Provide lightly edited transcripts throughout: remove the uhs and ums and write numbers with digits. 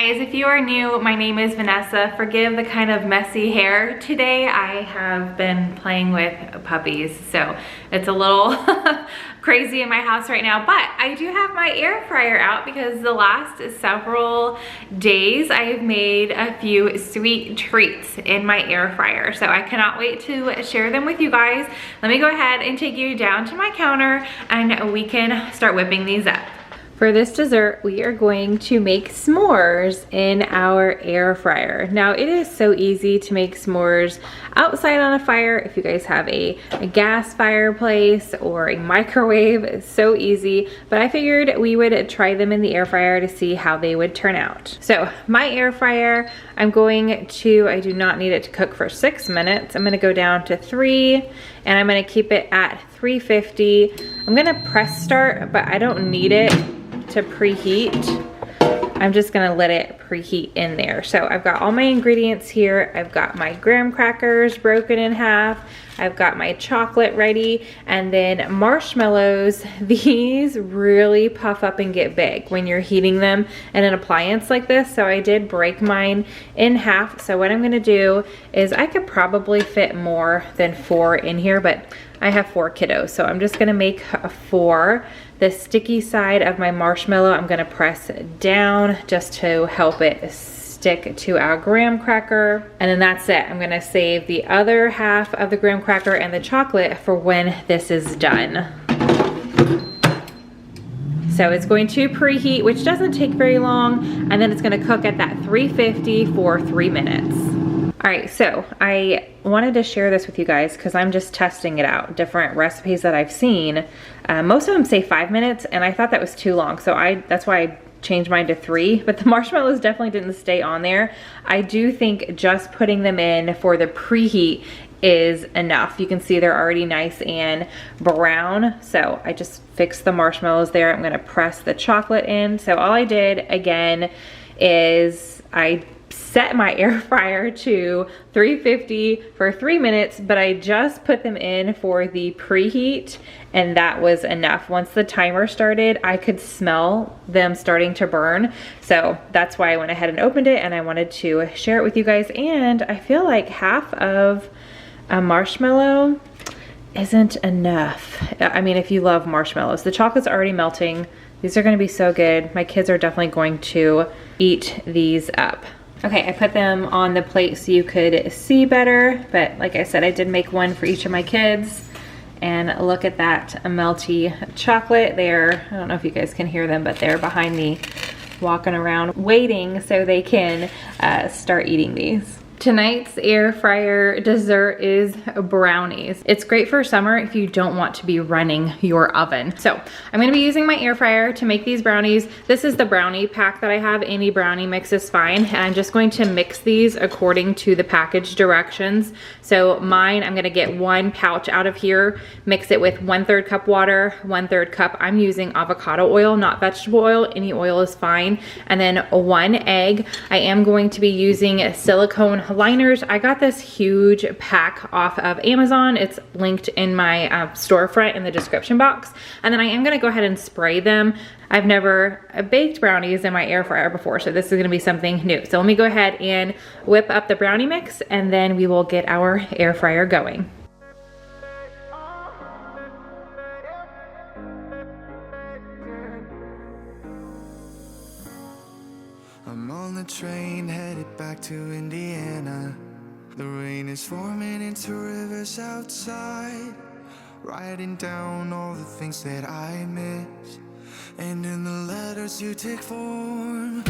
guys, if you are new, my name is Vanessa. Forgive the kind of messy hair today. I have been playing with puppies, so it's a little crazy in my house right now, but I do have my air fryer out because the last several days I've made a few sweet treats in my air fryer, so I cannot wait to share them with you guys. Let me go ahead and take you down to my counter and we can start whipping these up. For this dessert, we are going to make s'mores in our air fryer. Now, it is so easy to make s'mores outside on a fire. If you guys have a gas fireplace or a microwave, it's so easy. But I figured we would try them in the air fryer to see how they would turn out. So my air fryer, I do not need it to cook for 6 minutes. I'm gonna go down to 3, and I'm gonna keep it at 350. I'm gonna press start, but I don't need it to preheat. I'm just gonna let it preheat in there. So I've got all my ingredients here. I've got my graham crackers broken in half. I've got my chocolate ready, and then marshmallows. These really puff up and get big when you're heating them in an appliance like this. So I did break mine in half. So what I'm gonna do is I could probably fit more than 4 in here, but I have 4 kiddos. So I'm just gonna make 4. The sticky side of my marshmallow, I'm gonna press down just to help it stick to our graham cracker. And then that's it. I'm gonna save the other half of the graham cracker and the chocolate for when this is done. So it's going to preheat, which doesn't take very long, and then it's gonna cook at that 350 for 3 minutes. All right, so I wanted to share this with you guys because I'm just testing it out. Different recipes that I've seen, most of them say 5 minutes, and I thought that was too long. So that's why I changed mine to 3, but the marshmallows definitely didn't stay on there. I do think just putting them in for the preheat is enough. You can see they're already nice and brown. So I just fixed the marshmallows there. I'm gonna press the chocolate in. So all I did again is I set my air fryer to 350 for 3 minutes, but I just put them in for the preheat, and that was enough. Once the timer started, I could smell them starting to burn. So that's why I went ahead and opened it, and I wanted to share it with you guys. And I feel like half of a marshmallow isn't enough. I mean, if you love marshmallows, the chocolate's already melting. These are gonna be so good. My kids are definitely going to eat these up. Okay, I put them on the plate so you could see better, but like I said, I did make one for each of my kids. And look at that melty chocolate there. I don't know if you guys can hear them, but they're behind me walking around waiting so they can start eating these. Tonight's air fryer dessert is brownies. It's great for summer if you don't want to be running your oven. So I'm gonna be using my air fryer to make these brownies. This is the brownie pack that I have. Any brownie mix is fine. And I'm just going to mix these according to the package directions. So mine, I'm gonna get 1 pouch out of here, mix it with 1/3 cup water, 1/3 cup. I'm using avocado oil, not vegetable oil. Any oil is fine. And then 1 egg. I am going to be using silicone liners. I got this huge pack off of Amazon. It's linked in my storefront in the description box. And then I am gonna go ahead and spray them. I've never baked brownies in my air fryer before, so this is gonna be something new. So let me go ahead and whip up the brownie mix, and then we will get our air fryer going. I'm on the train headed back to Indiana. The rain is forming into rivers outside, writing down all the things that I miss, and in the letters you take form.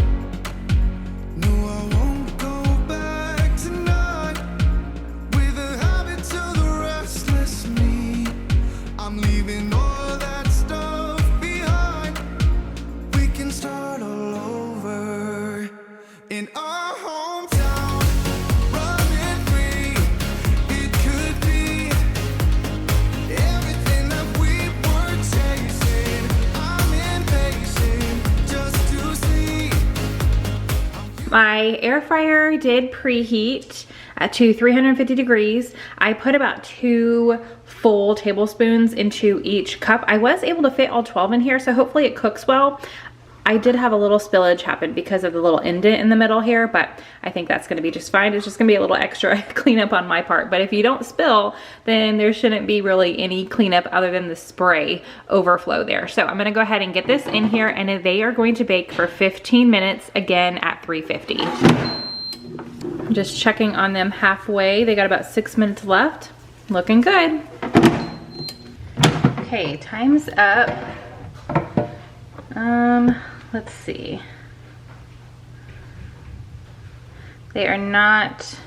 No, I won't go back tonight with the habits of the restless me. I'm leaving all that stuff behind. We can start all over in our hometown, running free. It could be everything that we were chasing. I'm impatient just to see. My air fryer did preheat to 350 degrees. I put about 2 full tablespoons into each cup. I was able to fit all 12 in here, so hopefully it cooks well. I did have a little spillage happen because of the little indent in the middle here, but I think that's gonna be just fine. It's just gonna be a little extra cleanup on my part. But if you don't spill, then there shouldn't be really any cleanup other than the spray overflow there. So I'm gonna go ahead and get this in here, and they are going to bake for 15 minutes, again at 350. I'm just checking on them halfway. They got about 6 minutes left. Looking good. Okay, time's up. Let's see. They are not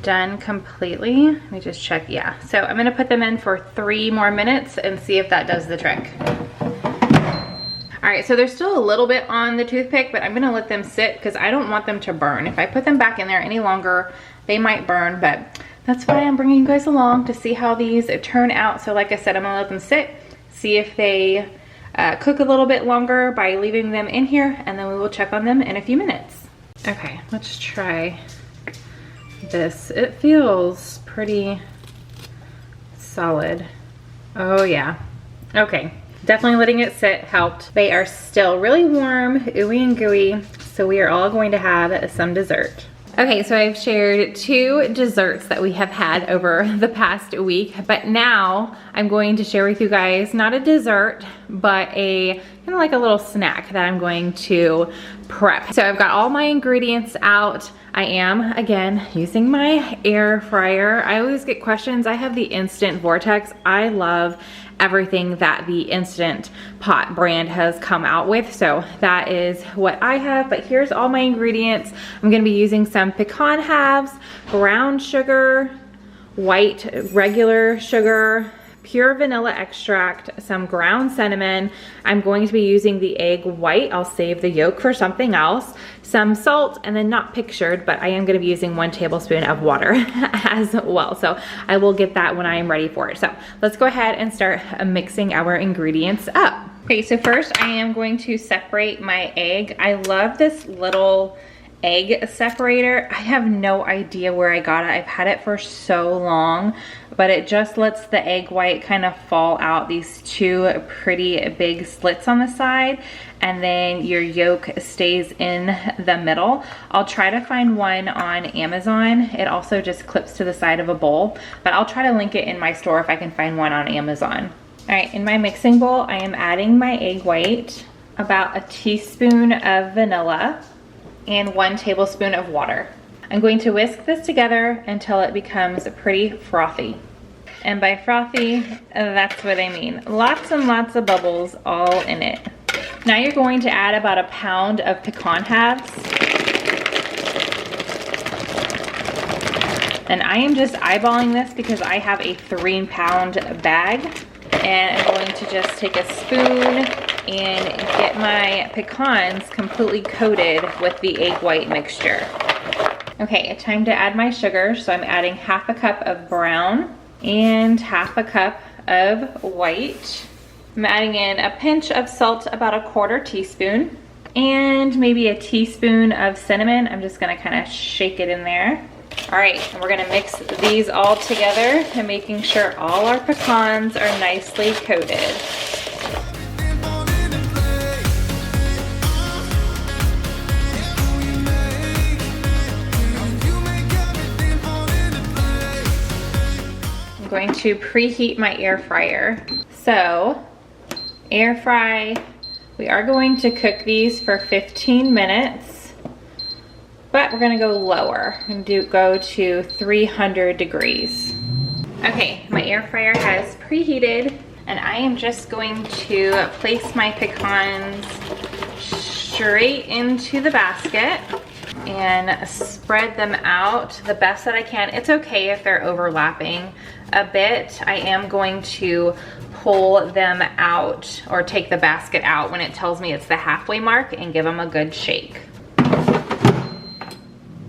done completely. Let me just check. Yeah, so I'm gonna put them in for 3 more minutes and see if that does the trick. All right, so there's still a little bit on the toothpick, but I'm gonna let them sit because I don't want them to burn. If I put them back in there any longer, they might burn, but that's why I'm bringing you guys along, to see how these turn out. So like I said, I'm gonna let them sit, see if they cook a little bit longer by leaving them in here, and then we will check on them in a few minutes. Okay, let's try this. It feels pretty solid. Oh yeah, okay. Definitely letting it sit helped. They are still really warm, ooey and gooey, so we are all going to have some dessert. Okay, so I've shared 2 desserts that we have had over the past week, but now I'm going to share with you guys not a dessert, but a kind of like a little snack that I'm going to prep. So I've got all my ingredients out. I am, again, using my air fryer. I always get questions. I have the Instant Vortex. I love everything that the Instant Pot brand has come out with, so that is what I have. But here's all my ingredients. I'm gonna be using some pecan halves, brown sugar, white regular sugar, pure vanilla extract, some ground cinnamon. I'm going to be using the egg white. I'll save the yolk for something else. Some salt, and then not pictured, but I am going to be using 1 tablespoon of water as well. So I will get that when I am ready for it. So let's go ahead and start mixing our ingredients up. Okay, so first I am going to separate my egg. I love this little egg separator. I have no idea where I got it. I've had it for so long, but it just lets the egg white kind of fall out these 2 pretty big slits on the side, and then your yolk stays in the middle. I'll try to find one on Amazon. It also just clips to the side of a bowl, but I'll try to link it in my store if I can find one on Amazon. All right, in my mixing bowl, I am adding my egg white, about a teaspoon of vanilla, and 1 tablespoon of water. I'm going to whisk this together until it becomes pretty frothy. And by frothy, that's what I mean. Lots and lots of bubbles all in it. Now you're going to add about 1 pound of pecan halves. And I am just eyeballing this because I have a 3-pound bag. And I'm going to just take a spoon and get my pecans completely coated with the egg white mixture. Okay, time to add my sugar. So I'm adding 1/2 cup of brown and 1/2 cup of white. I'm adding in a pinch of salt, about 1/4 teaspoon, and maybe a teaspoon of cinnamon. I'm just gonna kind of shake it in there. All right, and we're gonna mix these all together and making sure all our pecans are nicely coated. I'm going to preheat my air fryer. So, air fry, we are going to cook these for 15 minutes, but we're gonna go lower and go to 300 degrees. Okay, my air fryer has preheated, and I am just going to place my pecans straight into the basket and spread them out the best that I can. It's okay if they're overlapping a bit. I am going to pull them out or take the basket out when it tells me it's the halfway mark and give them a good shake.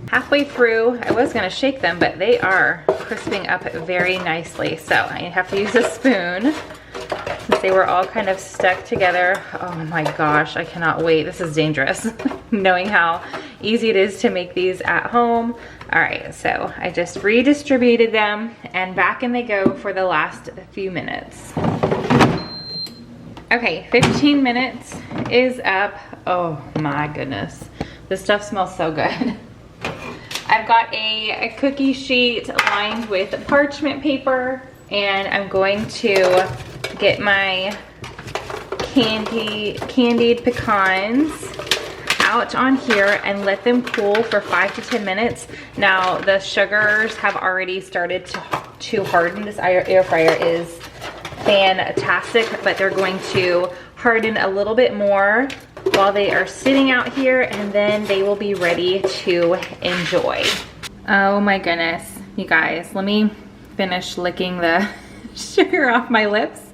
Halfway through, I was gonna shake them, but they are crisping up very nicely. So I have to use a spoon since they were all kind of stuck together. Oh my gosh, I cannot wait. This is dangerous, knowing how easy it is to make these at home. All right, so I just redistributed them and back in they go for the last few minutes. Okay, 15 minutes is up. Oh my goodness. This stuff smells so good. I've got a cookie sheet lined with parchment paper, and I'm going to get my candied pecans out on here and let them cool for 5 to 10 minutes. Now the sugars have already started to harden. This air fryer is fantastic, but they're going to harden a little bit more while they are sitting out here, and then they will be ready to enjoy. Oh my goodness, you guys, let me finish licking the sugar off my lips.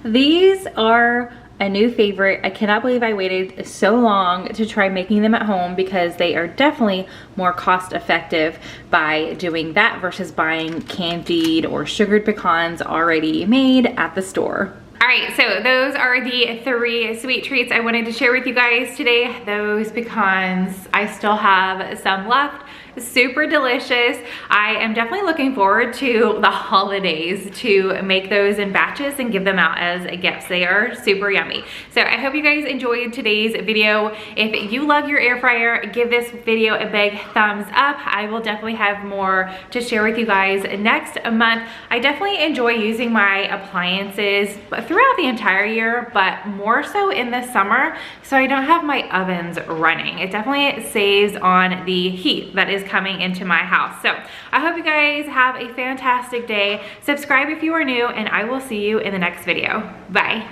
These are a new favorite. I cannot believe I waited so long to try making them at home, because they are definitely more cost effective by doing that versus buying candied or sugared pecans already made at the store. All right, so those are the 3 sweet treats I wanted to share with you guys today. Those pecans, I still have some left. Super delicious. I am definitely looking forward to the holidays to make those in batches and give them out as gifts. They are super yummy. So I hope you guys enjoyed today's video. If you love your air fryer, give this video a big thumbs up. I will definitely have more to share with you guys next month. I definitely enjoy using my appliances throughout the entire year, but more so in the summer, so I don't have my ovens running. It definitely saves on the heat that is coming into my house. So I hope you guys have a fantastic day. Subscribe if you are new, and I will see you in the next video. Bye.